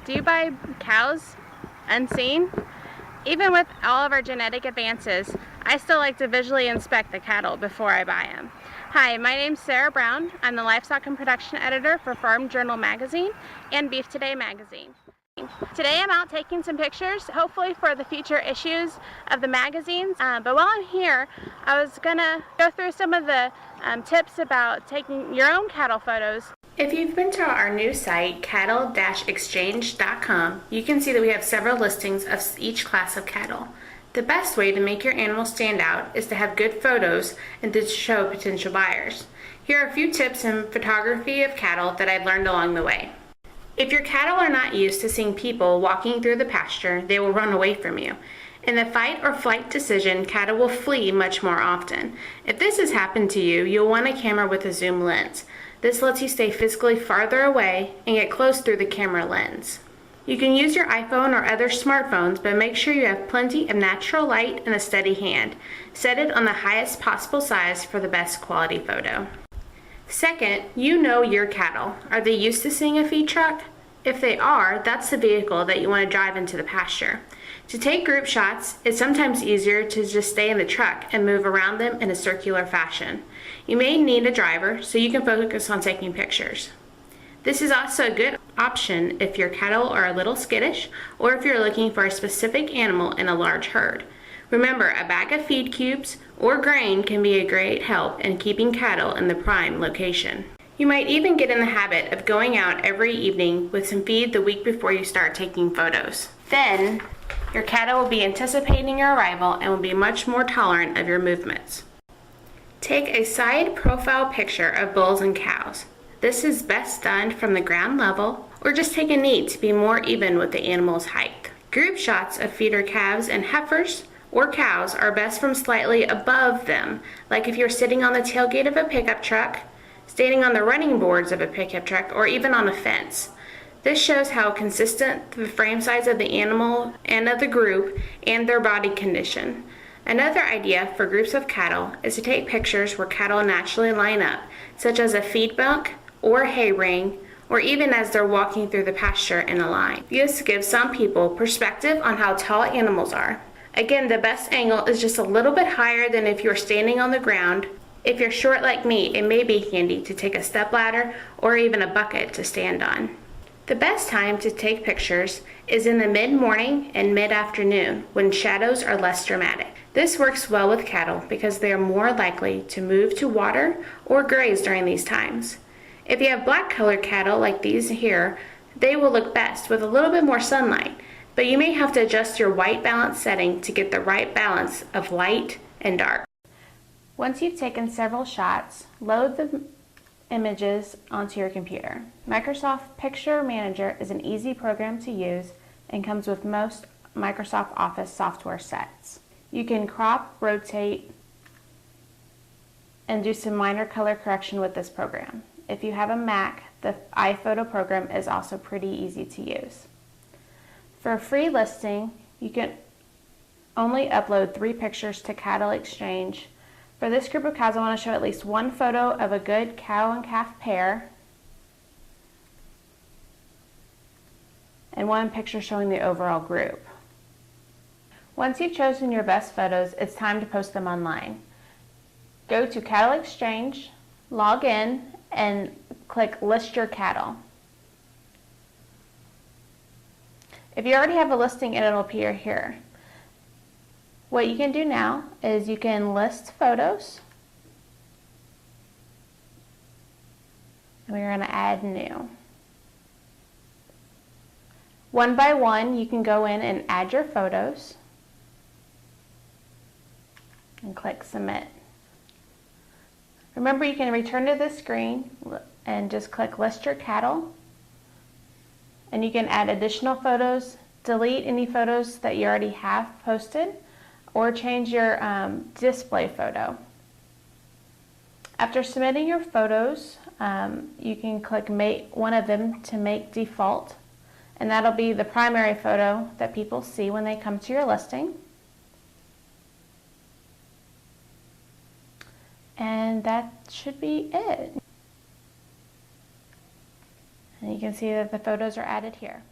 Do you buy cows unseen? Even with all of our genetic advances, I still like to visually inspect the cattle before I buy them. Hi, my name's Sara Brown. I'm the Livestock and Production Editor for Farm Journal Magazine and Beef Today Magazine. Today I'm out taking some pictures, hopefully for the future issues of the magazines. But while I'm here, I was gonna go through some of the tips about taking your own cattle photos. If you've been to our new site, cattle-exchange.com, you can see that we have several listings of each class of cattle. The best way to make your animal stand out is to have good photos and to show potential buyers. Here are a few tips in photography of cattle that I've learned along the way. If your cattle are not used to seeing people walking through the pasture, they will run away from you. In the fight or flight decision, cattle will flee much more often. If this has happened to you, you'll want a camera with a zoom lens. This lets you stay physically farther away and get close through the camera lens. You can use your iPhone or other smartphones, but make sure you have plenty of natural light and a steady hand. Set it on the highest possible size for the best quality photo. Second, you know your cattle. Are they used to seeing a feed truck? If they are, that's the vehicle that you want to drive into the pasture. To take group shots, it's sometimes easier to just stay in the truck and move around them in a circular fashion. You may need a driver so you can focus on taking pictures. This is also a good option if your cattle are a little skittish or if you're looking for a specific animal in a large herd. Remember, a bag of feed cubes or grain can be a great help in keeping cattle in the prime location. You might even get in the habit of going out every evening with some feed the week before you start taking photos. Then, your cattle will be anticipating your arrival and will be much more tolerant of your movements. Take a side profile picture of bulls and cows. This is best done from the ground level or just take a knee to be more even with the animal's height. Group shots of feeder calves and heifers or cows are best from slightly above them, like if you're sitting on the tailgate of a pickup truck, standing on the running boards of a pickup truck, or even on a fence. This shows how consistent the frame size of the animal and of the group and their body condition. Another idea for groups of cattle is to take pictures where cattle naturally line up, such as a feed bunk or a hay ring, or even as they're walking through the pasture in a line. This gives some people perspective on how tall animals are. Again, the best angle is just a little bit higher than if you're standing on the ground. If you're short like me, it may be handy to take a stepladder or even a bucket to stand on. The best time to take pictures is in the mid-morning and mid-afternoon when shadows are less dramatic. This works well with cattle because they are more likely to move to water or graze during these times. If you have black-colored cattle like these here, they will look best with a little bit more sunlight, but you may have to adjust your white balance setting to get the right balance of light and dark. Once you've taken several shots, load the images onto your computer. Microsoft Picture Manager is an easy program to use and comes with most Microsoft Office software sets. You can crop, rotate, and do some minor color correction with this program. If you have a Mac, the iPhoto program is also pretty easy to use. For a free listing, you can only upload 3 pictures to Cattle Exchange. For this group of cows, I want to show at least one photo of a good cow and calf pair and one picture showing the overall group. Once you've chosen your best photos, it's time to post them online. Go to Cattle Exchange, log in, and click List Your Cattle. If you already have a listing, it'll appear here. What you can do now is you can list photos, and we're going to add new. One by one, you can go in and add your photos and click Submit. Remember, you can return to this screen and just click List Your Cattle, and you can add additional photos, delete any photos that you already have posted, or change your display photo. After submitting your photos, you can click one of them to make default, and that'll be the primary photo that people see when they come to your listing. And that should be it. And you can see that the photos are added here.